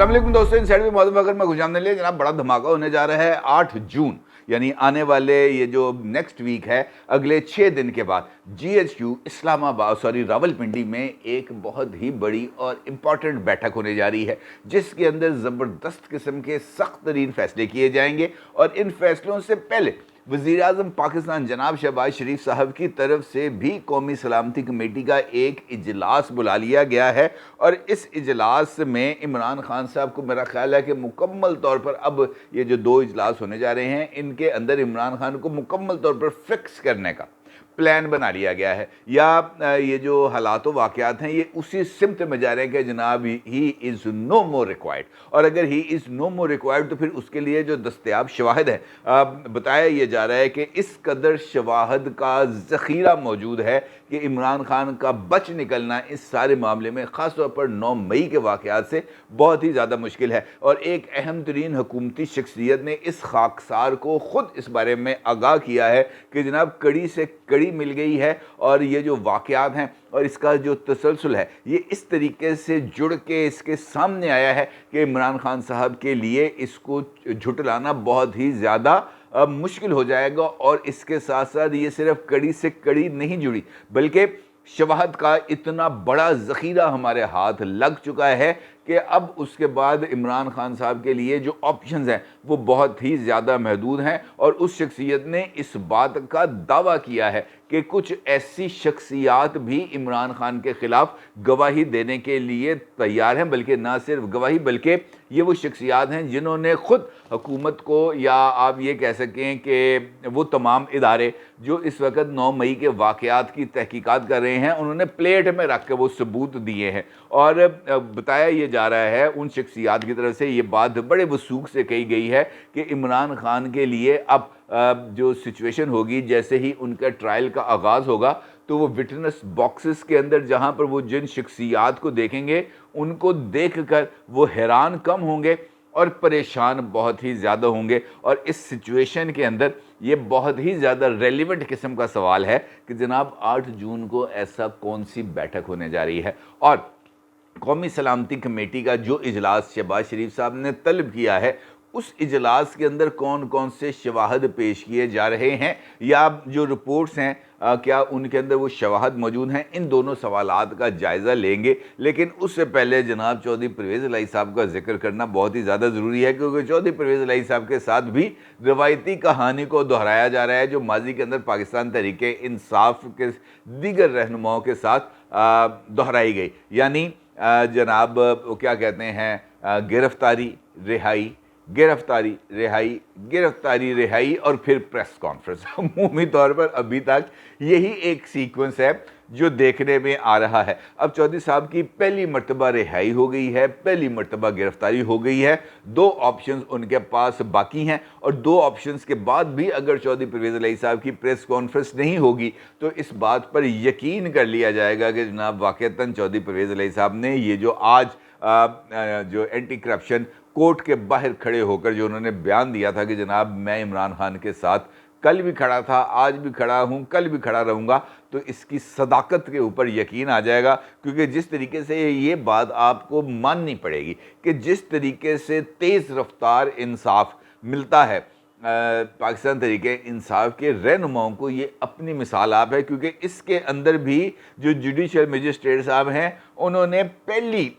अस्सलाम वालेकुम दोस्तों, इनसाइड में मौजूद अगर मैं गुजारने लिए जनाब बड़ा धमाका होने जा रहा है 8 जून यानी आने वाले ये जो नेक्स्ट वीक है, अगले 6 दिन के बाद GHQ इस्लामाबाद रावलपिंडी में एक बहुत ही बड़ी और इम्पॉर्टेंट बैठक होने जा रही है, जिसके अंदर ज़बरदस्त किस्म के सख्त तरीन फैसले किए जाएंगे। और इन फैसलों से पहले वज़ीर आज़म पाकिस्तान जनाब शहबाज शरीफ साहब की तरफ से भी कौमी सलामती कमेटी का एक इजलास बुला लिया गया है। और इस इजलास में इमरान खान साहब को मेरा ख्याल है कि मुकम्मल तौर पर अब ये जो 2 इजलास होने जा रहे हैं, इनके अंदर इमरान खान को मुकम्मल तौर पर फिक्स करने का प्लान बना लिया गया है, या ये जो हालात व वाक़यात हैं ये उसी सिमत में जा रहे हैं कि जनाब he is no more required. और अगर he is no more required तो फिर उसके लिए जो दस्तयाब शवाहिद है, बताया ये जा रहा है कि इस कदर शवाहिद का ज़ख़ीरा मौजूद है कि इमरान खान का बच निकलना इस सारे मामले में ख़ास तौर पर 9 मई के वाक़यात से बहुत ही ज़्यादा मुश्किल है। और एक अहम तरीन हुकूमती शख्सियत ने इस खाकसार को ख़ुद इस बारे में आगाह किया है कि जनाब कड़ी से कड़ी मिल गई है और ये जो वाक़यात हैं और इसका जो तसलसल है ये इस तरीके से जुड़ के इसके सामने आया है कि इमरान खान साहब के लिए इसको झुटलाना बहुत ही ज़्यादा मुश्किल हो जाएगा। और इसके साथ साथ ये सिर्फ कड़ी से कड़ी नहीं जुड़ी, बल्कि शवाहद का इतना बड़ा ज़ख़ीरा हमारे हाथ लग चुका है कि अब उसके बाद इमरान खान साहब के लिए जो ऑप्शंस हैं वो बहुत ही ज़्यादा महदूद हैं। और उस शख्सियत ने इस बात का दावा किया है कि कुछ ऐसी शख्सियात भी इमरान खान के ख़िलाफ़ गवाही देने के लिए तैयार हैं, बल्कि ना सिर्फ गवाही बल्कि ये वो शख्सियात हैं जिन्होंने ख़ुद हुकूमत को, या आप ये कह सकें कि वो तमाम इदारे जो इस वक्त 9 मई के वाक़यात की तहकीकात कर रहे हैं, उन्होंने प्लेट में रख के वो सबूत दिए हैं। और बताया ये जा रहा है उन शख्सियात की तरफ से ये बात बड़े वसूख से कही गई है कि इमरान खान के लिए अब जो सिचुएशन होगी, जैसे ही उनका ट्रायल का आगाज़ होगा तो वो विटनेस बॉक्सेस के अंदर जहाँ पर वो जिन शख्सियात को देखेंगे उनको देख कर वो हैरान कम होंगे और परेशान बहुत ही ज़्यादा होंगे। और इस सिचुएशन के अंदर ये बहुत ही ज़्यादा रेलिवेंट किस्म का सवाल है कि जनाब 8 जून को ऐसा कौन सी बैठक होने जा रही है और कौमी सलामती कमेटी का जो इजलास शहबाज शरीफ साहब ने तलब किया है, उस इजलास के अंदर कौन कौन से शवाहद पेश किए जा रहे हैं, या जो रिपोर्ट्स हैं क्या उनके अंदर वो शवाहद मौजूद हैं। इन दोनों सवालात का जायज़ा लेंगे। लेकिन उससे पहले जनाब चौधरी परवेज़ इलाही साहब का जिक्र करना बहुत ही ज़्यादा ज़रूरी है, क्योंकि चौधरी परवेज़ इलाही साहब के साथ भी रवायती कहानी को दोहराया जा रहा है जो माजी के अंदर पाकिस्तान तहरीक इंसाफ के दीगर रहनुमाओं के साथ दोहराई गई। यानी जनाब वो क्या कहते हैं, गिरफ्तारी रिहाई, गिरफ्तारी रिहाई, गिरफ्तारी रिहाई और फिर प्रेस कॉन्फ्रेंस। अमूमी तौर पर अभी तक यही एक सीक्वेंस है जो देखने में आ रहा है। अब चौधरी साहब की पहली मरतबा रिहाई हो गई है, पहली मरतबा गिरफ्तारी हो गई है, 2 ऑप्शंस उनके पास बाकी हैं। और 2 ऑप्शंस के बाद भी अगर चौधरी परवेज़ इलाही साहब की प्रेस कॉन्फ्रेंस नहीं होगी तो इस बात पर यकीन कर लिया जाएगा कि जनाब वाक़तन चौधरी परवेज़ इलाही साहब ने ये जो आज जो एंटी करप्शन कोर्ट के बाहर खड़े होकर जो उन्होंने बयान दिया था कि जनाब मैं इमरान खान के साथ कल भी खड़ा था, आज भी खड़ा हूँ, कल भी खड़ा रहूँगा, तो इसकी सदाकत के ऊपर यकीन आ जाएगा। क्योंकि जिस तरीके से ये बात आपको माननी पड़ेगी कि जिस तरीके से तेज़ रफ्तार इंसाफ मिलता है पाकिस्तान तरीके इंसाफ के रहनुमाओं को, ये अपनी मिसाल आप है। क्योंकि इसके अंदर भी जो जुडिशल मजिस्ट्रेट साहब हैं उन्होंने पहली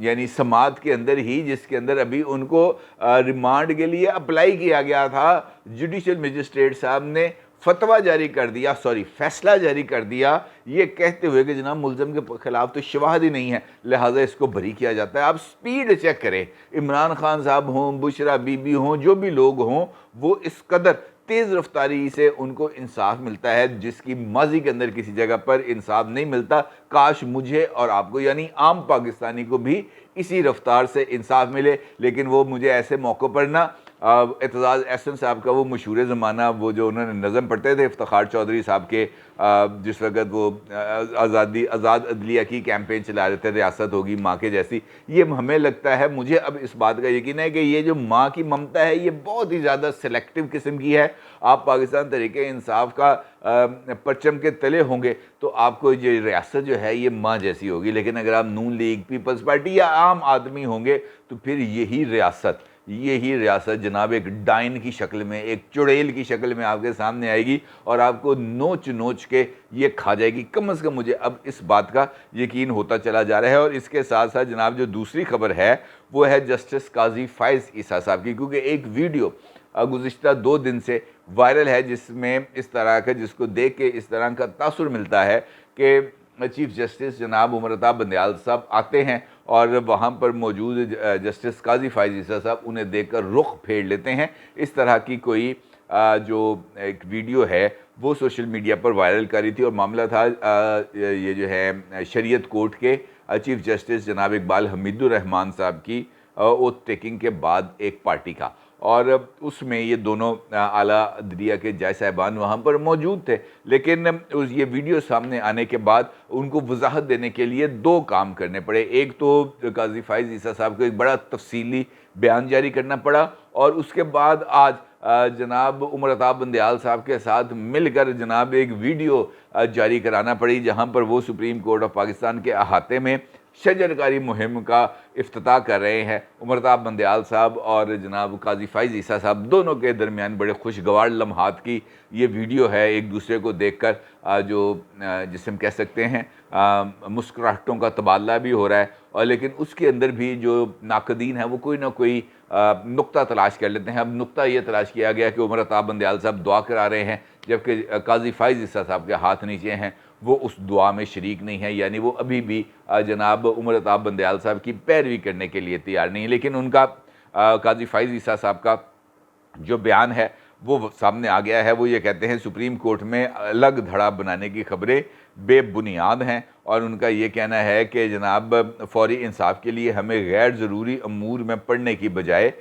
यानी समात के अंदर ही, जिसके अंदर अभी उनको रिमांड के लिए अप्लाई किया गया था, जुडिशल मजिस्ट्रेट साहब ने फतवा जारी कर दिया, फैसला जारी कर दिया, ये कहते हुए कि जनाब मुल्ज़म के खिलाफ तो शवाहद ही नहीं है, लिहाजा इसको बरी किया जाता है। आप स्पीड चेक करें, इमरान खान साहब हों, बुशरा बीबी हों, जो भी लोग हों, वो इस कदर तेज़ रफ्तारी से उनको इंसाफ मिलता है जिसकी माजी के अंदर किसी जगह पर इंसाफ नहीं मिलता। काश मुझे और आपको यानी आम पाकिस्तानी को भी इसी रफ्तार से इंसाफ मिले, लेकिन वो मुझे ऐसे मौक़ों पर ना एतजाज़ एहसन साहब का वो मशहूर ज़माना, वो जो उन्होंने नज़म पढ़ते थे इफ्तिखार चौधरी साहब के, जिस वक़्त वो आज़ाद अदलिया की कैंपेन चला रहे थे, रियासत होगी माँ के जैसी। ये हमें लगता है, मुझे अब इस बात का यकीन है कि ये जो माँ की ममता है ये बहुत ही ज़्यादा सिलेक्टिव किस्म की है। आप पाकिस्तान तहरीक इंसाफ का परचम के तले होंगे तो आपको ये रियासत जो है ये माँ जैसी होगी, लेकिन अगर आप नून लीग, पीपल्स पार्टी या आम आदमी होंगे तो फिर यही रियासत जनाब एक डाइन की शक्ल में, एक चुड़ैल की शक्ल में आपके सामने आएगी और आपको नोच नोच के ये खा जाएगी। कम से कम मुझे अब इस बात का यकीन होता चला जा रहा है। और इसके साथ साथ जनाब जो दूसरी खबर है वो है जस्टिस काजी फ़ाइज़ ईसा साहब की, क्योंकि एक वीडियो गुज़िश्ता 2 दिन से वायरल है जिसमें इस तरह का, जिसको देख के इस तरह का तासुर मिलता है कि चीफ जस्टिस जनाब उमर-अता बंदयाल साहब आते हैं और वहाँ पर मौजूद जस्टिस काजी फ़ाइज़ ईसा साहब उन्हें देखकर रुख फेर लेते हैं। इस तरह की कोई जो एक वीडियो है वो सोशल मीडिया पर वायरल कर रही थी और मामला था ये जो है शरीयत कोर्ट के चीफ जस्टिस जनाब इकबाल हमीदुर रहमान साहब की ओथ टेकिंग के बाद एक पार्टी का, और उसमें ये दोनों आला अदलिया के जज साहिबान वहाँ पर मौजूद थे। लेकिन ये वीडियो सामने आने के बाद उनको वजाहत देने के लिए 2 काम करने पड़े। एक तो काजी फ़ाइज़ ईसा साहब को एक बड़ा तफसीली बयान जारी करना पड़ा और उसके बाद आज जनाब उमर-अता बंदयाल साहब के साथ मिलकर जनाब एक वीडियो जारी कराना पड़ी, जहाँ पर वो सुप्रीम कोर्ट ऑफ पाकिस्तान के अहाते में शजरकारी मुहिम का इफ्तिताह कर रहे हैं। उमर-अता बंदयाल साहब और जनाब काजी फ़ाइज़ ईसा साहब दोनों के दरमियान बड़े खुशगवार लम्हात की ये वीडियो है। एक दूसरे को देखकर जिसे हम कह सकते हैं मुस्कुराहटों का तबादला भी हो रहा है, और लेकिन उसके अंदर भी जो नाक़दीन है वो कोई ना कोई नुक्ता तलाश कर लेते हैं। अब नुक्ता ये तलाश किया गया कि उमर-अता बंदयाल साहब दुआ करा रहे हैं, जबकि काजी फ़ाइज़ ईसा साहब के हाथ नीचे हैं, वो उस दुआ में शरीक नहीं है, यानी वो अभी भी जनाब उमर-अता बंदयाल साहब की पैरवी करने के लिए तैयार नहीं है। लेकिन उनका काजी फ़ाइज़ ईसा साहब का जो बयान है वो सामने आ गया है। वो ये कहते हैं सुप्रीम कोर्ट में अलग धड़ा बनाने की खबरें बेबुनियाद हैं, और उनका ये कहना है कि जनाब फौरी इंसाफ के लिए हमें गैर ज़रूरी अमूर में पड़ने की बजाय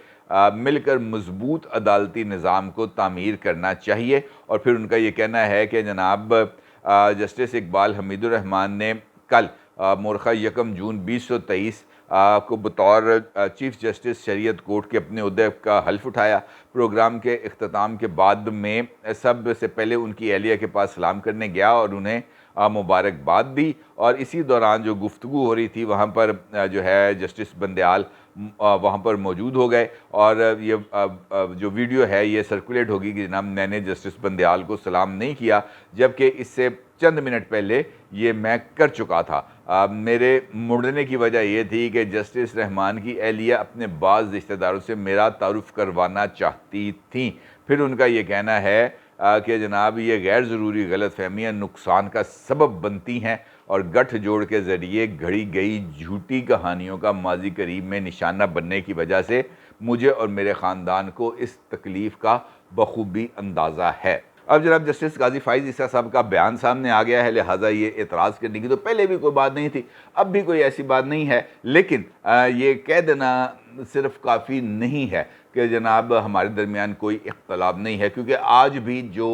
मिलकर मजबूत अदालती निज़ाम को तामीर करना चाहिए। और फिर उनका ये कहना है कि जनाब जस्टिस इकबाल हमीदुर रहमान ने कल मोरखा 1 जून 2023 को बतौर चीफ जस्टिस शरीयत कोर्ट के अपने ओहदे का हल्फ उठाया। प्रोग्राम के इख्तिताम के बाद में सब से पहले उनकी एहलिया के पास सलाम करने गया और उन्हें मुबारकबाद दी, और इसी दौरान जो गुफ्तगू हो रही थी वहाँ पर जो है जस्टिस बंदयाल वहाँ पर मौजूद हो गए, और ये जो वीडियो है ये सर्कुलेट होगी कि जनाब मैंने जस्टिस बंदयाल को सलाम नहीं किया, जबकि इससे चंद मिनट पहले ये मैं कर चुका था। मेरे मुड़ने की वजह ये थी कि जस्टिस रहमान की एहलिया अपने बाज़ रिश्तेदारों से मेरा तारुफ़ करवाना चाहती थी। फिर उनका ये कहना है कि जनाब ये गैर ज़रूरी गलत फहमियाँ नुकसान का सबब बनती हैं और गठ जोड़ के ज़रिए घड़ी गई झूठी कहानियों का माजी करीब में निशाना बनने की वजह से मुझे और मेरे ख़ानदान को इस तकलीफ़ का बखूबी अंदाज़ा है। अब जनाब जस्टिस काजी फ़ाइज़ ईसा साहब का बयान सामने आ गया है, लिहाजा ये एतराज़ करने की तो पहले भी कोई बात नहीं थी, अब भी कोई ऐसी बात नहीं है। लेकिन ये कह देना सिर्फ काफ़ी नहीं है कि जनाब हमारे दरमियान कोई इख्तलाफ नहीं है, क्योंकि आज भी जो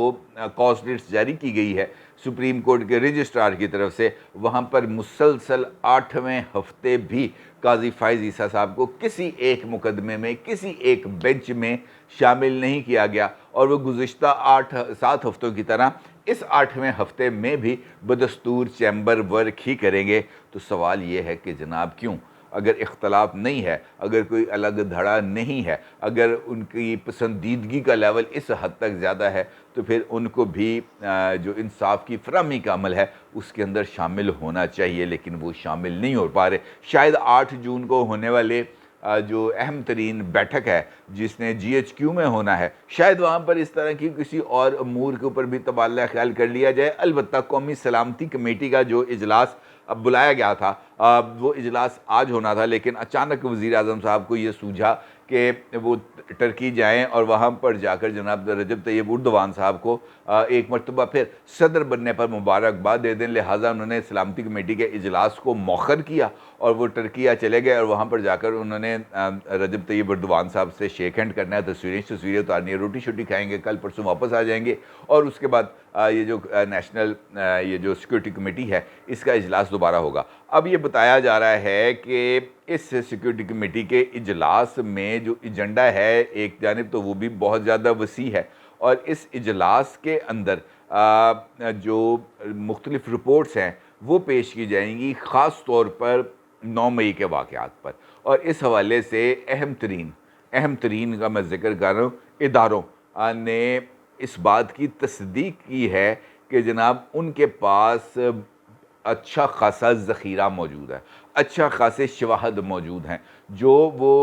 कॉज लिस्ट जारी की गई है सुप्रीम कोर्ट के रजिस्ट्रार की तरफ से, वहाँ पर मुसलसल 8वें हफ्ते भी काजी फ़ाइज़ ईसा साहब को किसी एक मुकदमे में, किसी एक बेंच में शामिल नहीं किया गया, और वो गुज़िश्ता 7 हफ्तों की तरह इस 8वें हफ्ते में भी बदस्तूर चैम्बर वर्क ही करेंगे। तो सवाल ये है कि जनाब क्यों? अगर इख्तलाफ नहीं है, अगर कोई अलग धड़ा नहीं है, अगर उनकी पसंदीदगी का लेवल इस हद तक ज़्यादा है, तो फिर उनको भी जो इंसाफ की फराहमी का अमल है उसके अंदर शामिल होना चाहिए, लेकिन वो शामिल नहीं हो पा रहे। शायद 8 जून को होने वाले जो अहम तरीन बैठक है जिसने GHQ में होना है, शायद वहाँ पर इस तरह की किसी और अमूर के ऊपर भी तबादला ख्याल कर लिया जाए। अलबत्ता कौमी सलामती कमेटी का जो इजलास अब बुलाया गया था, वो इजलास आज होना था, लेकिन अचानक वज़ीर आज़म साहब को ये सूझा कि वो टर्की जाएं और वहाँ पर जाकर जनाब रजब तैयब उर्दवान साहब को एक मरतबा फिर सदर बनने पर मुबारकबाद दे दें। लिहाजा उन्होंने सलामती कमेटी के इजलास को मौखर किया और वो टर्किया चले गए और वहाँ पर जाकर उन्होंने रजब तैयब उर्दवान साहब से शेक हैंड करना है, तस्वीरें उतारनी है, रोटी शोटी खाएंगे, कल परसों वापस आ जाएंगे और उसके बाद ये जो नेशनल ये जो सिक्योरिटी कमेटी है इसका इजलास दोबारा होगा। अब ये बताया जा रहा है कि इस सिक्योरिटी कमेटी के इजलास में जो एजेंडा है, एक जानिब तो वो भी बहुत ज़्यादा वसी है और इस इजलास के अंदर जो मुख्तलिफ़ रिपोर्ट्स हैं वो पेश की जाएंगी, ख़ास तौर पर 9 मई के वाक़यात पर। और इस हवाले से अहम तरीन का मैं ज़िक्र कर रहा हूँ, इदारों ने इस बात की तस्दीक की है कि जनाब उनके पास अच्छा खासा ज़ख़ीरा मौजूद है, अच्छा खासे शवाहद मौजूद हैं जो वो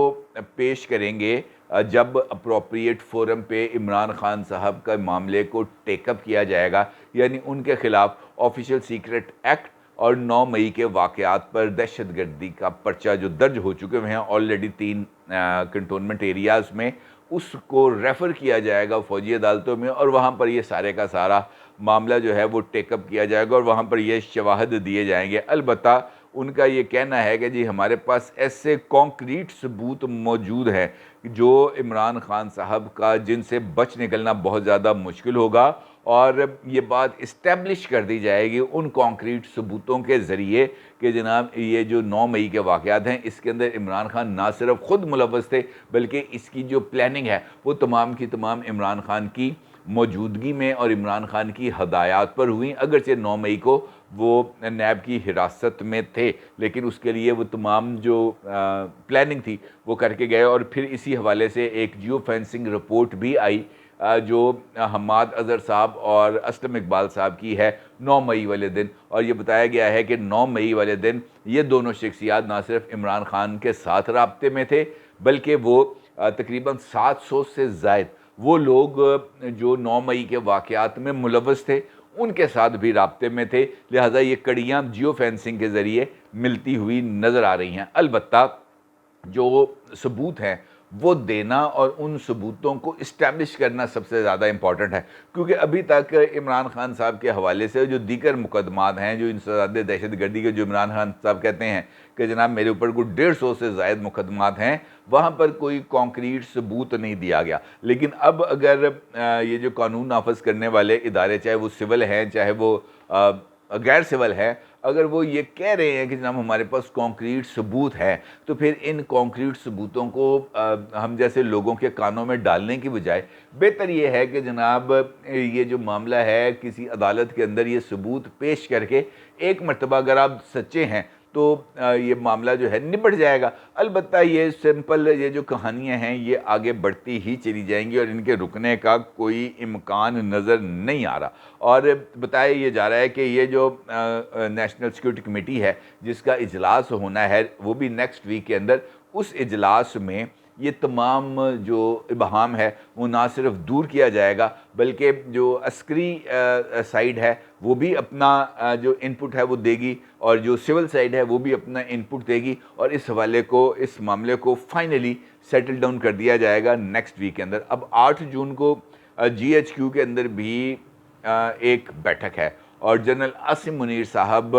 पेश करेंगे जब अप्रोप्रिएट फोरम पे इमरान खान साहब का मामले को टेकअप किया जाएगा। यानी उनके ख़िलाफ़ ऑफिशियल सीक्रेट एक्ट और 9 मई के वाक़यात पर दहशतगर्दी का पर्चा जो दर्ज हो चुके हुए हैं ऑलरेडी 3 कंटोनमेंट एरियाज़ में, उसको रेफ़र किया जाएगा फ़ौजी अदालतों में और वहाँ पर ये सारे का सारा मामला जो है वो टेकअप किया जाएगा और वहाँ पर ये शवाहद दिए जाएंगे। अलबत्ता उनका ये कहना है कि जी हमारे पास ऐसे कॉन्क्रीट सबूत मौजूद हैं जो इमरान खान साहब का जिनसे बच निकलना बहुत ज़्यादा मुश्किल होगा और ये बात इस्टेब्लिश कर दी जाएगी उन कॉन्क्रीट सबूतों के ज़रिए कि जनाब ये जो 9 मई के वाक़यात हैं इसके अंदर इमरान खान ना सिर्फ ख़ुद मुलव्वस थे बल्कि इसकी जो प्लानिंग है वो तमाम की तमाम इमरान खान की मौजूदगी में और इमरान खान की हदायत पर हुई। अगरचे 9 मई को वो नैब की हिरासत में थे, लेकिन उसके लिए वो तमाम जो प्लानिंग थी वो करके गए और फिर इसी हवाले से एक जियो फेंसिंग रिपोर्ट भी आई जो हम्माद अज़हर साहब और असलम इकबाल साहब की है 9 मई वाले दिन। और ये बताया गया है कि 9 मई वाले दिन ये दोनों शख्सियात ना सिर्फ इमरान खान के साथ राब्ते में थे बल्कि वो तकरीबन 700 से ज़ायद वो लोग जो 9 मई के वाक़यात में मुलव्वस थे उनके साथ भी राब्ते में थे। लिहाजा ये कड़ियाँ जियो फेंसिंग के ज़रिए मिलती हुई नज़र आ रही हैं। अलबत्ता जो सबूत हैं वो देना और उन सबूतों को इस्टेब्लिश करना सबसे ज़्यादा इम्पॉर्टेंट है, क्योंकि अभी तक इमरान खान साहब के हवाले से जो दीगर मुकदमात हैं, जो इंसदाद दहशतगर्दी के जो इमरान खान साहब कहते हैं कि जनाब मेरे ऊपर कोई 150 से ज़ायद मुकदमात हैं, वहाँ पर कोई कॉन्क्रीट सबूत नहीं दिया गया। लेकिन अब अगर ये जो कानून नाफज करने वाले इदारे, चाहे वो सिविल हैं चाहे वो गैर सिविल है, अगर वो ये कह रहे हैं कि जनाब हमारे पास कॉन्क्रीट सबूत है, तो फिर इन कॉन्क्रीट सबूतों को हम जैसे लोगों के कानों में डालने की बजाय बेहतर ये है कि जनाब ये जो मामला है किसी अदालत के अंदर ये सबूत पेश करके एक मरतबा अगर आप सच्चे हैं तो ये मामला जो है निपट जाएगा। अलबत्ता ये सिंपल ये जो कहानियाँ हैं ये आगे बढ़ती ही चली जाएंगी और इनके रुकने का कोई इम्कान नज़र नहीं आ रहा। और बताया ये जा रहा है कि ये जो नेशनल सिक्योरिटी कमेटी है जिसका इजलास होना है वो भी नेक्स्ट वीक के अंदर, उस इजलास में ये तमाम जो इबहाम है वो ना सिर्फ दूर किया जाएगा बल्कि जो अस्करी साइड है वो भी अपना जो इनपुट है वो देगी और जो सिविल साइड है वो भी अपना इनपुट देगी और इस हवाले को, इस मामले को फाइनली सेटल डाउन कर दिया जाएगा नेक्स्ट वीक के अंदर। अब 8 जून को GHQ के अंदर भी एक बैठक है और जनरल आसिम मुनीर साहब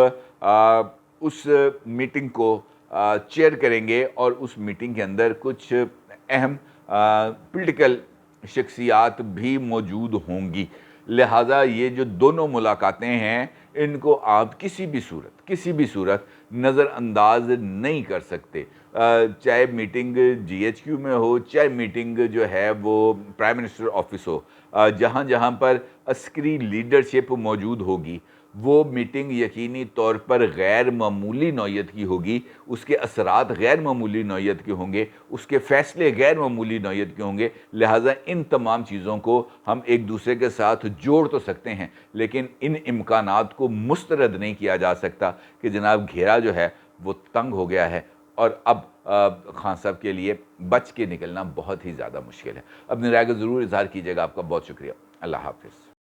उस मीटिंग को चेयर करेंगे और उस मीटिंग के अंदर कुछ अहम पॉलिटिकल शख्सियात भी मौजूद होंगी। लिहाजा ये जो दोनों मुलाकातें हैं इनको आप किसी भी सूरत नज़रअंदाज नहीं कर सकते। चाहे मीटिंग GHQ में हो, चाहे मीटिंग जो है वो प्राइम मिनिस्टर ऑफिस हो, जहाँ जहाँ पर अस्करी लीडरशिप मौजूद होगी वो मीटिंग यकीनी तौर पर गैर मामूली नौयत की होगी, उसके असरात गैर मामूली नौयत के होंगे, उसके फ़ैसले गैर मामूली नौयत के होंगे। लिहाजा इन तमाम चीज़ों को हम एक दूसरे के साथ जोड़ तो सकते हैं लेकिन इन इम्कानात को मुस्तरद नहीं किया जा सकता कि जनाब घेरा जो है वो तंग हो गया है और अब खान साहब के लिए बच के निकलना बहुत ही ज़्यादा मुश्किल है। अपनी राय को ज़रूर इज़हार कीजिएगा। आपका बहुत शुक्रिया। अल्लाह हाफ़िज़।